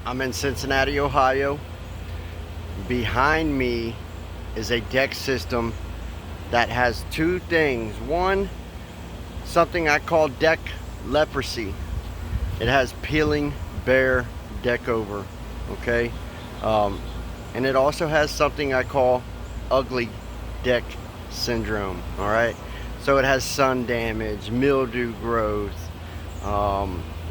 I'm in Cincinnati, Ohio. Behind me is a deck system that has two things. One, something I call deck leprosy. It has peeling bare deck over, okay? And it also has something I call ugly deck syndrome, all right? So it has sun damage, mildew growth,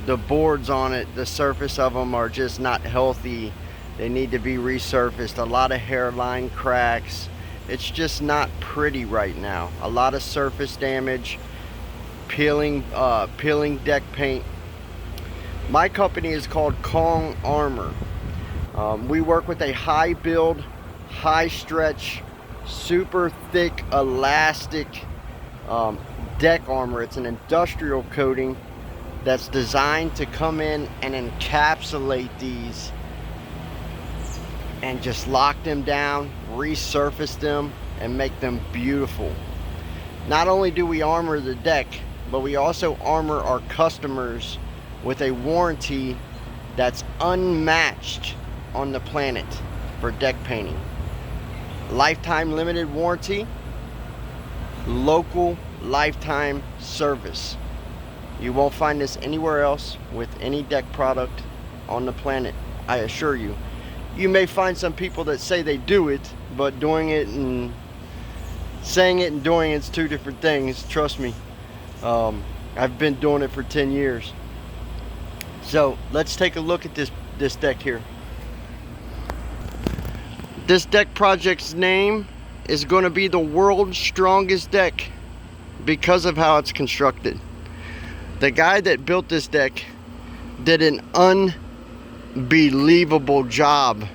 the boards on it, the surface of them are just not healthy. They need to be resurfaced. A lot of hairline cracks. It's just not pretty right now. A lot of surface damage, peeling deck paint. My company is called Kong Armor. We work with a high build, high stretch, super thick, elastic deck armor. It's an industrial coating that's designed to come in and encapsulate these and just lock them down, resurface them, and make them beautiful. Not only do we armor the deck, but we also armor our customers with a warranty that's unmatched on the planet for deck painting. Lifetime limited warranty, local lifetime service. You won't find this anywhere else with any deck product on the planet, I assure you. You may find some people that say they do it, but doing it and saying it and doing it's two different things, trust me. I've been doing it for 10 years. So let's take a look at this deck here. This deck project's name is going to be the world's strongest deck because of how it's constructed. The guy that built this deck did an unbelievable job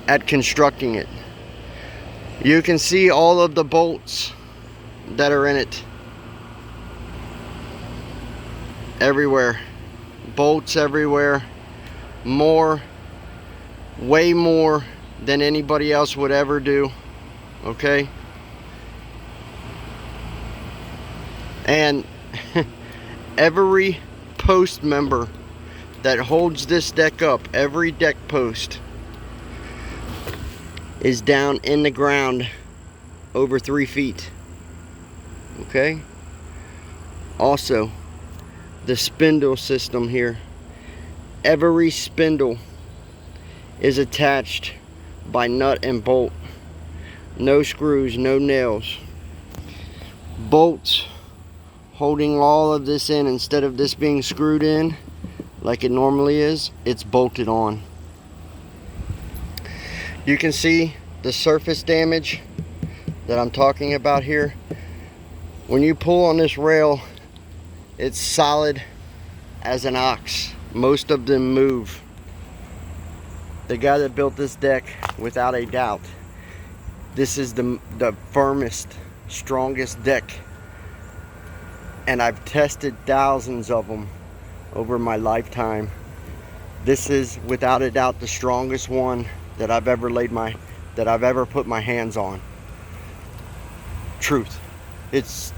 at constructing it. You can see all of the bolts that are in it. Everywhere. Bolts everywhere. More, way more than anybody else would ever do. Okay? And every post member that holds this deck up, every deck post is down in the ground over 3 feet. Okay? Also, the spindle system here. Every spindle is attached by nut and bolt. No screws, no nails. Bolts holding all of this in. Instead of this being screwed in like it normally is, it's bolted on. You can see the surface damage that I'm talking about here. When you pull on this rail, it's solid as an ox. Most of them move. The guy that built this deck, without a doubt, this is the firmest, strongest deck. And I've tested thousands of them over my lifetime. This is without a doubt the strongest one that I've ever put my hands on. Truth. It's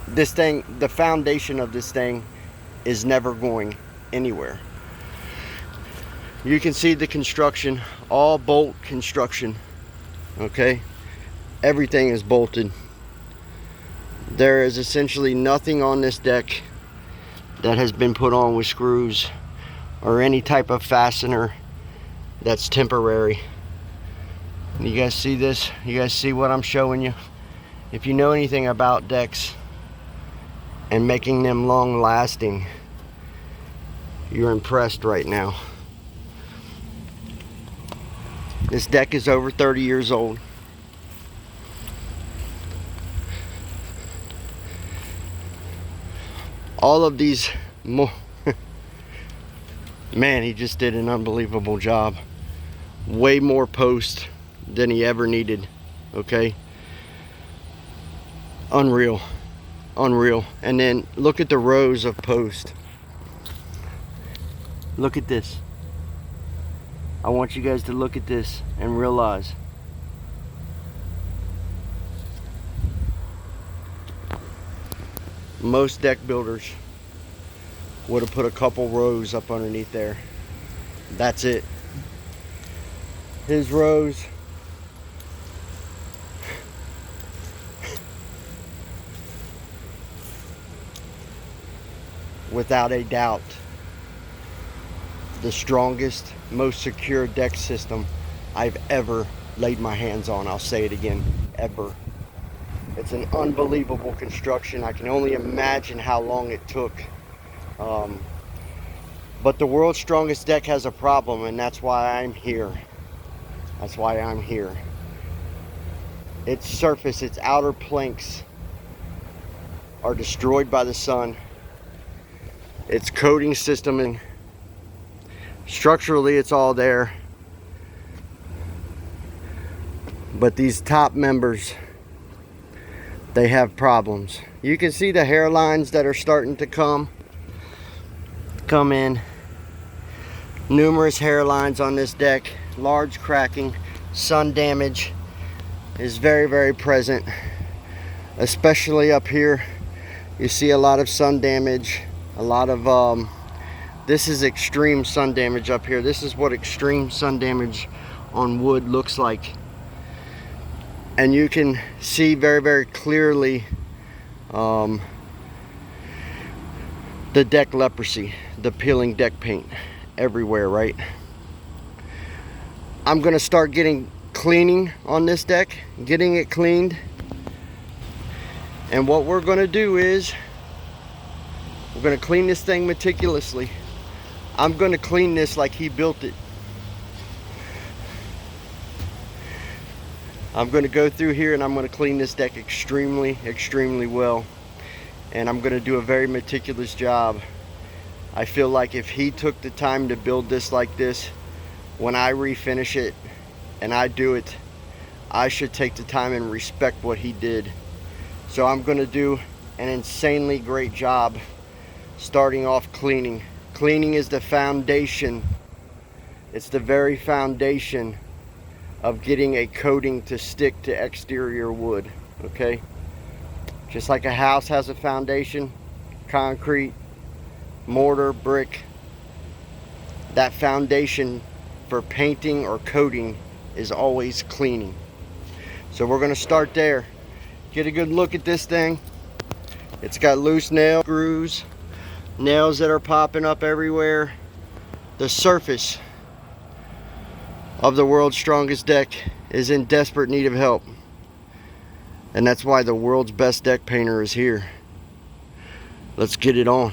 this thing, the foundation of this thing is never going anywhere. You can see the construction, all bolt construction. Okay? Everything is bolted. There is essentially nothing on this deck that has been put on with screws or any type of fastener that's temporary. You guys see this? You guys see what I'm showing you? If you know anything about decks and making them long lasting, you're impressed right now. This deck is over 30 years old. All of these man, he just did an unbelievable job. Way more post than he ever needed. Okay? Unreal. Unreal. And then look at the rows of post. Look at this. I want you guys to look at this and realize most deck builders would have put a couple rows up underneath there. That's it. His rows without a doubt the strongest, most secure deck system I've ever laid my hands on. I'll say it again, ever. It's an unbelievable construction. I can only imagine how long it took. But the world's strongest deck has a problem, and that's why I'm here. That's why I'm here. Its surface, its outer planks are destroyed by the sun. Its coating system, and structurally it's all there. But these top members, they have problems. You can see the hairlines that are starting to come in. Numerous hairlines on this deck. Large cracking. Sun damage is very, very present, especially up here. You see a lot of sun damage, a lot of this is extreme sun damage up here. This is what extreme sun damage on wood looks like. And you can see very, very clearly the deck leprosy, the peeling deck paint everywhere, right? I'm gonna start cleaning on this deck, getting it cleaned. And what we're gonna do is we're gonna clean this thing meticulously. I'm gonna clean this like he built it. I'm gonna go through here and I'm gonna clean this deck extremely, extremely well. And I'm gonna do a very meticulous job. I feel like if he took the time to build this like this, when I refinish it and I do it, I should take the time and respect what he did. So I'm gonna do an insanely great job starting off cleaning. Cleaning is the foundation. It's the very foundation of getting a coating to stick to exterior wood, okay? Just like a house has a foundation, concrete, mortar, brick, that foundation for painting or coating is always cleaning. So we're gonna start there. Get a good look at this thing. It's got loose nail screws, nails that are popping up everywhere. The surface of the world's strongest deck is in desperate need of help. And that's why the world's best deck painter is here. Let's get it on.